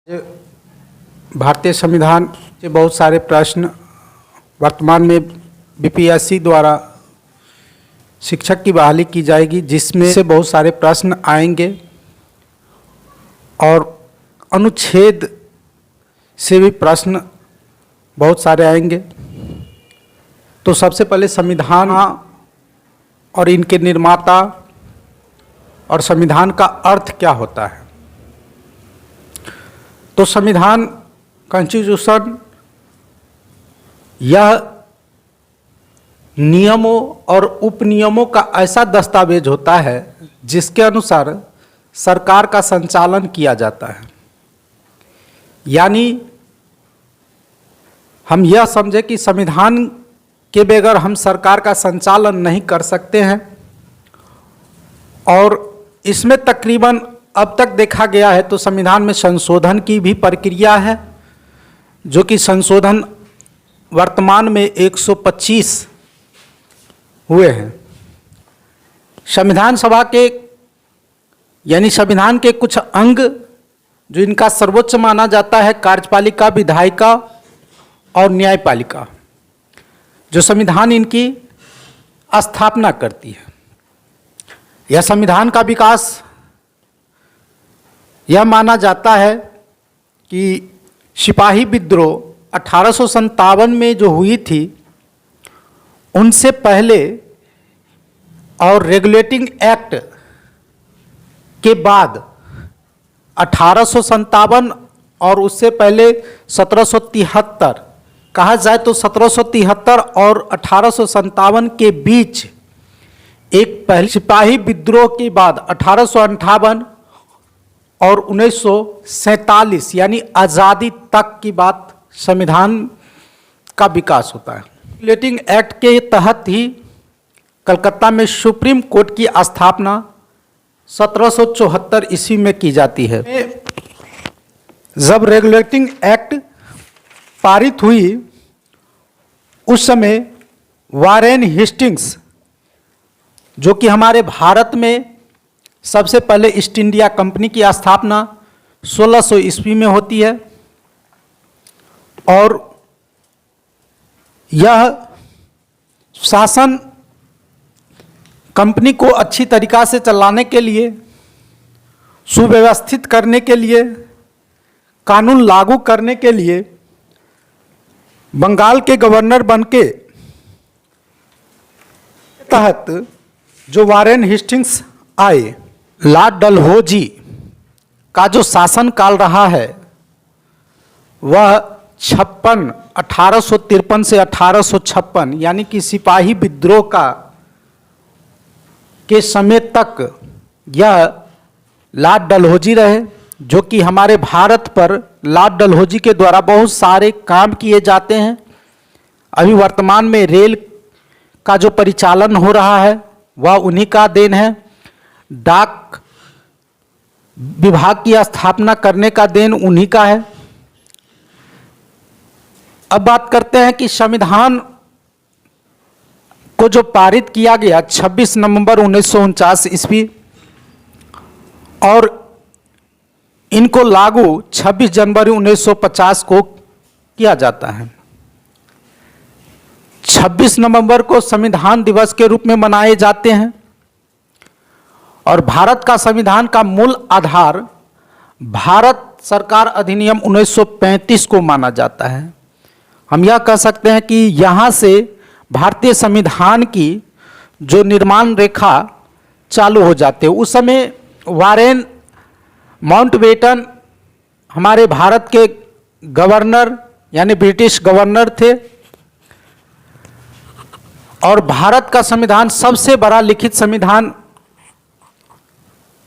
भारतीय संविधान के बहुत सारे प्रश्न वर्तमान में बीपीएससी द्वारा शिक्षक की बहाली की जाएगी, जिसमें से बहुत सारे प्रश्न आएंगे और अनुच्छेद से भी प्रश्न बहुत सारे आएंगे। तो सबसे पहले संविधान और इनके निर्माता और संविधान का अर्थ क्या होता है। तो संविधान कॉन्स्टिट्यूशन यह नियमों और उपनियमों का ऐसा दस्तावेज होता है जिसके अनुसार सरकार का संचालन किया जाता है। यानी हम यह समझे कि संविधान के बगैर हम सरकार का संचालन नहीं कर सकते हैं। और इसमें तकरीबन अब तक देखा गया है तो संविधान में संशोधन की भी प्रक्रिया है, जो कि संशोधन वर्तमान में 125 हुए हैं। संविधान सभा के यानी संविधान के कुछ अंग जो इनका सर्वोच्च माना जाता है, कार्यपालिका, विधायिका और न्यायपालिका, जो संविधान इनकी स्थापना करती है। यह संविधान का विकास यह माना जाता है कि सिपाही विद्रोह 1857 में जो हुई थी उनसे पहले और रेगुलेटिंग एक्ट के बाद 1857 और उससे पहले 1773 कहा जाए तो 1773 और 1857 के बीच एक पहले सिपाही विद्रोह के बाद 1858 और 1947 यानी आज़ादी तक की बात संविधान का विकास होता है। रेगुलेटिंग एक्ट के तहत ही कलकत्ता में सुप्रीम कोर्ट की स्थापना 1774 ईस्वी में की जाती है। जब रेगुलेटिंग एक्ट पारित हुई उस समय वारेन हेस्टिंग्स, जो कि हमारे भारत में सबसे पहले ईस्ट इंडिया कंपनी की स्थापना 1600 ईस्वी में होती है, और यह शासन कंपनी को अच्छी तरीक़ा से चलाने के लिए, सुव्यवस्थित करने के लिए, कानून लागू करने के लिए बंगाल के गवर्नर बनके तहत जो वारेन हेस्टिंग्स आए, लॉर्ड डलहौजी का जो शासन काल रहा है वह 1853 से 1856 यानी कि सिपाही विद्रोह के समय तक यह लॉर्ड डलहौजी रहे, जो कि हमारे भारत पर लॉर्ड डलहौजी के द्वारा बहुत सारे काम किए जाते हैं। अभी वर्तमान में रेल का जो परिचालन हो रहा है वह उन्हीं का देन है। डाक विभाग की स्थापना करने का देन उन्हीं का है। अब बात करते हैं कि संविधान को जो पारित किया गया 26 नवंबर 1949 ईस्वी और इनको लागू 26 जनवरी 1950 को किया जाता है। 26 नवंबर को संविधान दिवस के रूप में मनाए जाते हैं। और भारत का संविधान का मूल आधार भारत सरकार अधिनियम 1935 को माना जाता है। हम यह कह सकते हैं कि यहाँ से भारतीय संविधान की जो निर्माण रेखा चालू हो जाती है। उस समय वारेन माउंटबेटन हमारे भारत के गवर्नर यानी ब्रिटिश गवर्नर थे, और भारत का संविधान सबसे बड़ा लिखित संविधान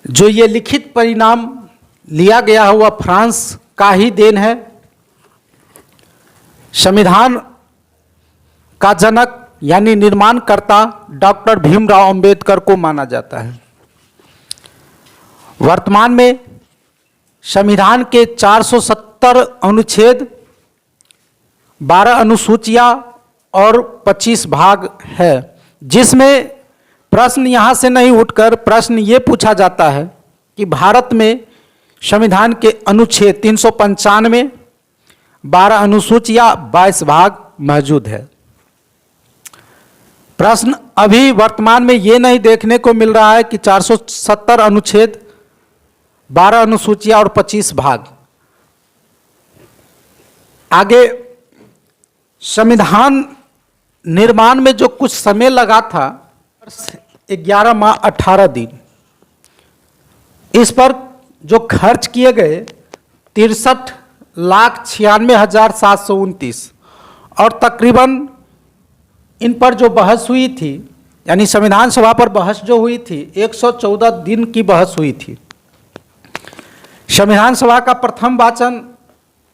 जो ये लिखित परिणाम लिया गया हुआ फ्रांस का ही देन है। संविधान का जनक यानी निर्माणकर्ता डॉक्टर भीमराव अंबेडकर को माना जाता है। वर्तमान में संविधान के 470 अनुच्छेद, 12 अनुसूचियां और 25 भाग है, जिसमें प्रश्न यहाँ से नहीं उठकर प्रश्न ये पूछा जाता है कि भारत में संविधान के अनुच्छेद 395, 12 अनुसूचियां, 22 भाग मौजूद है। प्रश्न अभी वर्तमान में ये नहीं देखने को मिल रहा है कि 470 अनुच्छेद, 12 अनुसूचियां और 25 भाग। आगे संविधान निर्माण में जो कुछ समय लगा था 11 माह 18 दिन, इस पर जो खर्च किए गए 63,96,729 और तकरीबन इन पर जो बहस हुई थी, यानी संविधान सभा पर बहस जो हुई थी 114 दिन की बहस हुई थी। संविधान सभा का प्रथम वाचन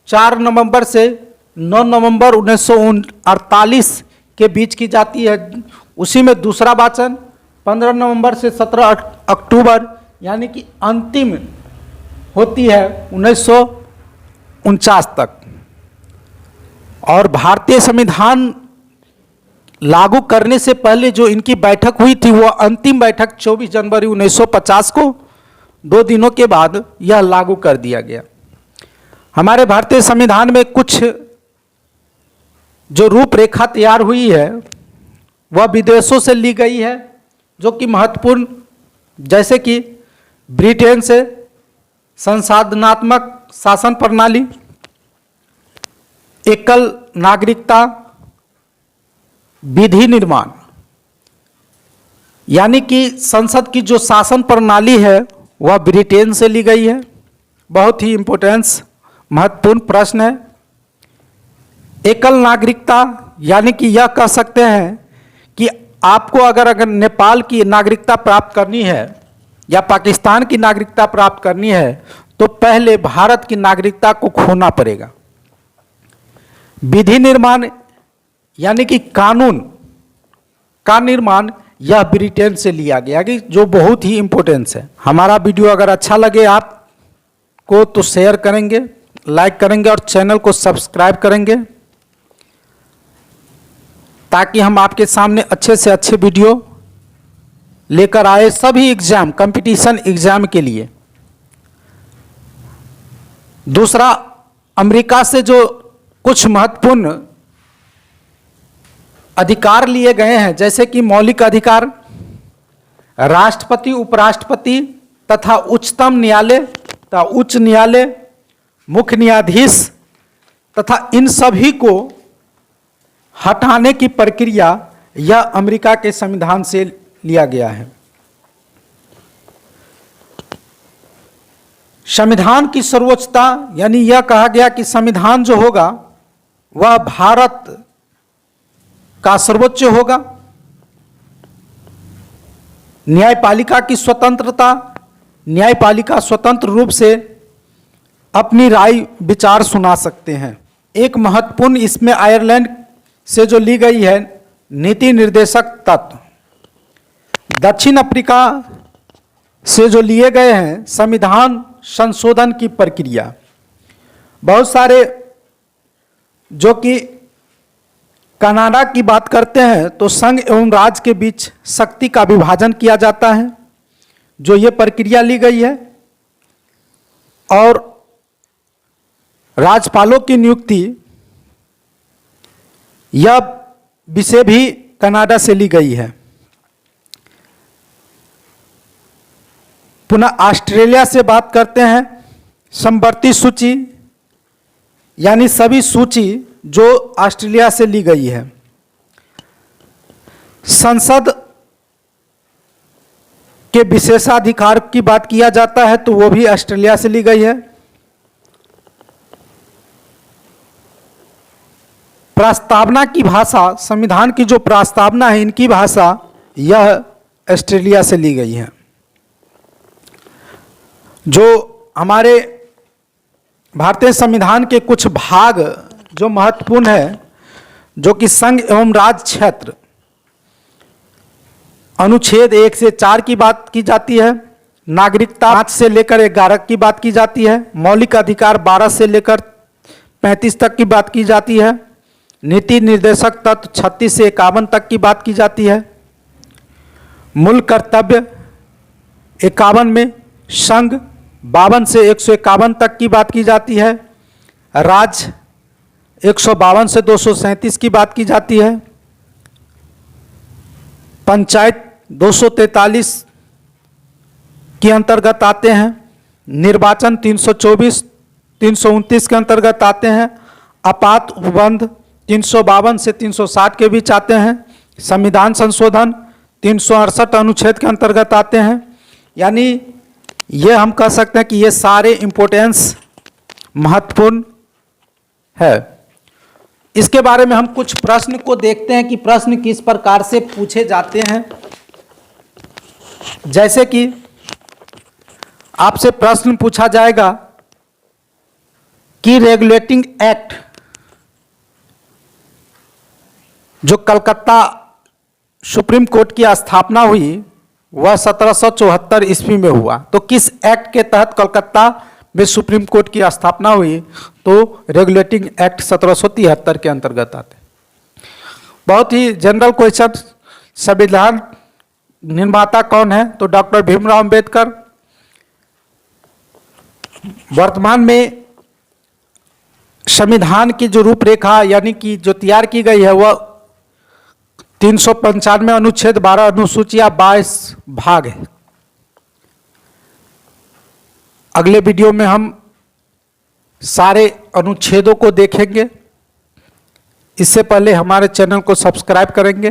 4 नवंबर से 9 नवंबर 1948 के बीच की जाती है। उसी में दूसरा वाचन 15 नवंबर से 17 अक्टूबर यानी कि अंतिम होती है 1949 तक। और भारतीय संविधान लागू करने से पहले जो इनकी बैठक हुई थी वो अंतिम बैठक 24 जनवरी 1950 को, 2 दिनों के बाद यह लागू कर दिया गया। हमारे भारतीय संविधान में कुछ जो रूपरेखा तैयार हुई है वह विदेशों से ली गई है, जो कि महत्वपूर्ण, जैसे कि ब्रिटेन से संसाधनात्मक शासन प्रणाली, एकल नागरिकता, विधि निर्माण, यानी कि संसद की जो शासन प्रणाली है वह ब्रिटेन से ली गई है। बहुत ही इंपॉर्टेंस महत्वपूर्ण प्रश्न है। एकल नागरिकता यानी कि यह कह सकते हैं कि आपको अगर नेपाल की नागरिकता प्राप्त करनी है या पाकिस्तान की नागरिकता प्राप्त करनी है तो पहले भारत की नागरिकता को खोना पड़ेगा। विधि निर्माण यानी कि कानून का निर्माण, यह ब्रिटेन से लिया गया, कि जो बहुत ही इंपॉर्टेंस है। हमारा वीडियो अगर अच्छा लगे आपको तो शेयर करेंगे, लाइक करेंगे और चैनल को सब्सक्राइब करेंगे, ताकि हम आपके सामने अच्छे से अच्छे वीडियो लेकर आए सभी एग्जाम, कंपटीशन एग्जाम के लिए। दूसरा, अमेरिका से जो कुछ महत्वपूर्ण अधिकार लिए गए हैं, जैसे कि मौलिक अधिकार, राष्ट्रपति, उपराष्ट्रपति तथा उच्चतम न्यायालय तथा उच्च न्यायालय, मुख्य न्यायाधीश तथा इन सभी को हटाने की प्रक्रिया यह अमेरिका के संविधान से लिया गया है। संविधान की सर्वोच्चता यानी यह कहा गया कि संविधान जो होगा वह भारत का सर्वोच्च होगा। न्यायपालिका की स्वतंत्रता, न्यायपालिका स्वतंत्र रूप से अपनी राय विचार सुना सकते हैं। एक महत्वपूर्ण इसमें आयरलैंड से जो ली गई है नीति निर्देशक तत्व, दक्षिण अफ्रीका से जो लिए गए हैं संविधान संशोधन की प्रक्रिया। बहुत सारे जो कि कनाडा की बात करते हैं तो संघ एवं राज्य के बीच शक्ति का विभाजन किया जाता है, जो ये प्रक्रिया ली गई है। और राज्यपालों की नियुक्ति, यह विषय भी कनाडा से ली गई है। पुनः ऑस्ट्रेलिया से बात करते हैं, समवर्ती सूची यानी सभी सूची जो ऑस्ट्रेलिया से ली गई है। संसद के विशेषाधिकार की बात किया जाता है तो वो भी ऑस्ट्रेलिया से ली गई है। प्रस्तावना की भाषा, संविधान की जो प्रस्तावना है इनकी भाषा, यह ऑस्ट्रेलिया से ली गई है। जो हमारे भारतीय संविधान के कुछ भाग जो महत्वपूर्ण है, जो कि संघ एवं राज्य क्षेत्र, अनुच्छेद 1 से 4 की बात की जाती है, नागरिकता 5 से लेकर 11 की बात की जाती है, मौलिक अधिकार 12 से लेकर 35 तक की बात की जाती है, नीति निर्देशक तत्व 36 से 51 तक की बात की जाती है, मूल कर्तव्य 51 में, संघ 52 से 151 तक की बात की जाती है। राज्य 152 से 237 की बात की जाती है। पंचायत 243 के अंतर्गत आते हैं। निर्वाचन 324 329 के अंतर्गत आते हैं। आपात उपबंध 352 से 360 के बीच आते हैं। संविधान संशोधन 368 अनुच्छेद के अंतर्गत आते हैं। यानी ये हम कह सकते हैं कि ये सारे इम्पोर्टेंस महत्वपूर्ण है। इसके बारे में हम कुछ प्रश्न को देखते हैं कि प्रश्न किस प्रकार से पूछे जाते हैं। जैसे कि आपसे प्रश्न पूछा जाएगा कि रेगुलेटिंग एक्ट जो कलकत्ता सुप्रीम कोर्ट की स्थापना हुई वह 1774 ईस्वी में हुआ, तो किस एक्ट के तहत कलकत्ता में सुप्रीम कोर्ट की स्थापना हुई? तो रेगुलेटिंग एक्ट 1773 के अंतर्गत आते। बहुत ही जनरल क्वेश्चन, संविधान निर्माता कौन है? तो डॉक्टर भीमराव अंबेडकर। वर्तमान में संविधान की जो रूपरेखा यानी कि जो तैयार की गई है वह 395 अनुच्छेद 12 अनुसूचियां 22 भाग है। अगले वीडियो में हम सारे अनुच्छेदों को देखेंगे। इससे पहले हमारे चैनल को सब्सक्राइब करेंगे।